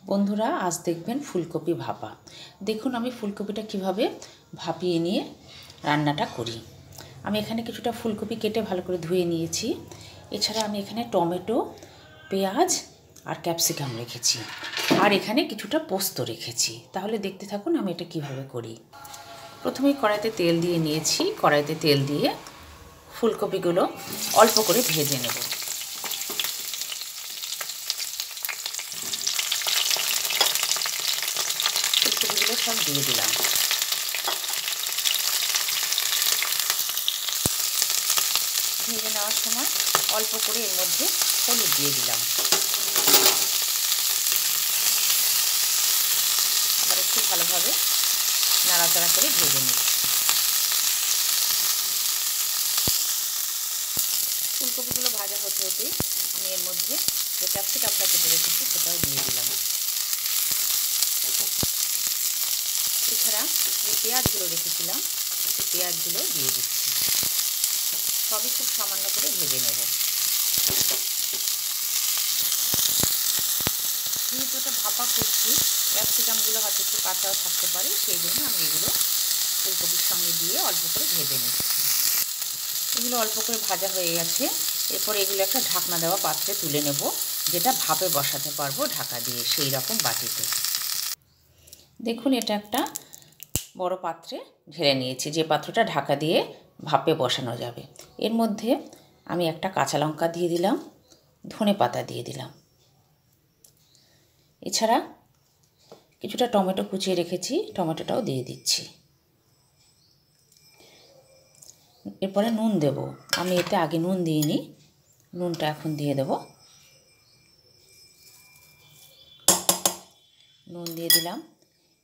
বন্ধুরা আজ দেখবেন ফুলকপি ভাপা। দেখুন আমি ফুলকপিটা কিভাবে ভাপিয়ে নিয়ে রান্নাটা করি। আমি এখানে কিছুটা ফুলকপি কেটে ভালো করে ধুয়ে নিয়েছি। এছাড়া আমি এখানে টমেটো, পেঁয়াজ আর ক্যাপসিকাম রেখেছি, আর এখানে কিছুটা পোস্ত রেখেছি। তাহলে দেখতে থাকুন আমি এটা কিভাবে করি। প্রথমেই কড়াইতে তেল দিয়ে নিয়েছি। কড়াইতে তেল দিয়ে ফুলকপিগুলো অল্প করে ভেজে নেব। ফুলকপিগুলো সব দিয়ে দিলাম। ভেজে নেওয়ার সময় অল্প করে এর মধ্যে হলুদ দিয়ে দিলাম। আবার একটু ভালোভাবে নাড়াচাড়া করে ভেজে নিচ্ছি। ফুলকপিগুলো ভাজা হতে হতেই আমি এর মধ্যে যে ক্যাপসিকামটা কেটে রেখেছি সেটাও দিয়ে দিলাম। এছাড়া যে পেঁয়াজগুলো রেখেছিলাম সেই পেঁয়াজগুলো দিয়ে দিচ্ছি। সবই খুব সামান্য করে ভেজে নেব। যেহেতু এটা ভাপা করছি, ক্যাপসিকামগুলো হয়তো একটু কাঁচাও থাকতে পারে, সেই জন্য আমি এগুলো ফুলকপির সঙ্গে দিয়ে অল্প করে ভেজে নিচ্ছি। এগুলো অল্প করে ভাজা হয়ে গেছে। এরপর এগুলো একটা ঢাকনা দেওয়া পাত্রে তুলে নেব, যেটা ভাপে বসাতে পারবো ঢাকা দিয়ে, সেই রকম বাটিতে। দেখুন এটা একটা বড় পাত্রে ঢেলে নিয়েছি, যে পাত্রটা ঢাকা দিয়ে ভাপে বসানো যাবে। এর মধ্যে আমি একটা কাঁচা লঙ্কা দিয়ে দিলাম, ধনেপাতা দিয়ে দিলাম। এছাড়া কিছুটা টমেটো কুচিয়ে রেখেছি, টমেটোটাও দিয়ে দিচ্ছি। এরপরে নুন দেব। আমি এতে আগে নুন দিইনি, নুনটা এখন দিয়ে দেব। নুন দিয়ে দিলাম।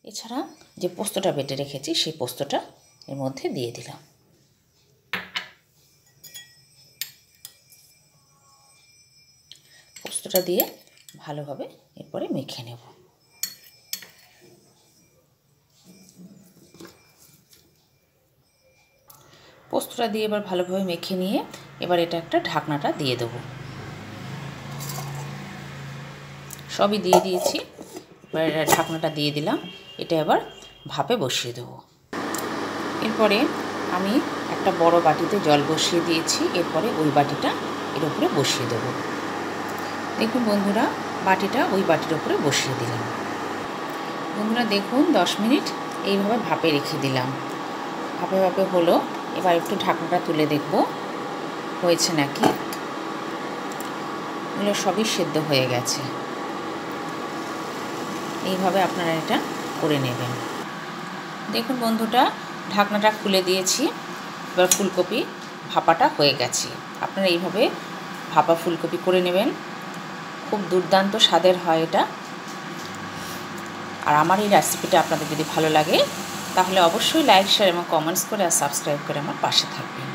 এছাড়া যে পোস্তটা বেটে রেখেছি সেই পোস্তটা এর মধ্যে দিয়ে দিলাম। পোস্তটা দিয়ে ভালোভাবে এরপরে মেখে নেব। পোস্তটা দিয়ে এবার ভালোভাবে মেখে নিয়ে এবার এটা একটা ঢাকনাটা দিয়ে দেব। সবই দিয়ে দিয়েছি, এবার ঢাকনাটা দিয়ে দিলাম। এটা এবার ভাপে বসিয়ে দেব। এরপরে আমি একটা বড় বাটিতে জল বসিয়ে দিয়েছি। এরপরে ওই বাটিটা এর উপরে বসিয়ে দেব। দেখুন বন্ধুরা, বাটিটা ওই বাটির উপরে বসিয়ে দিলাম। বন্ধুরা দেখুন 10 মিনিট এইভাবে ভাপে রেখে দিলাম। ভাপে ভাপে হলো। এবার একটু ঢাকনাটা তুলে দেখব হয়েছে নাকি। এগুলো সবই সেদ্ধ হয়ে গেছে। এইভাবে আপনারা এটা করে নেবেন। দেখুন বন্ধুটা, ঢাকনাটা খুলে দিয়েছি। এবার ফুলকপি ভাপাটা হয়ে গেছে। আপনারা এইভাবে ভাপা ফুলকপি করে নেবেন, খুব দুর্দান্ত স্বাদের হয় এটা। আর আমার এই রেসিপিটা আপনাদের যদি ভালো লাগে তাহলে অবশ্যই লাইক, শেয়ার এবং কমেন্টস করে আর সাবস্ক্রাইব করে আমার পাশে থাকবেন।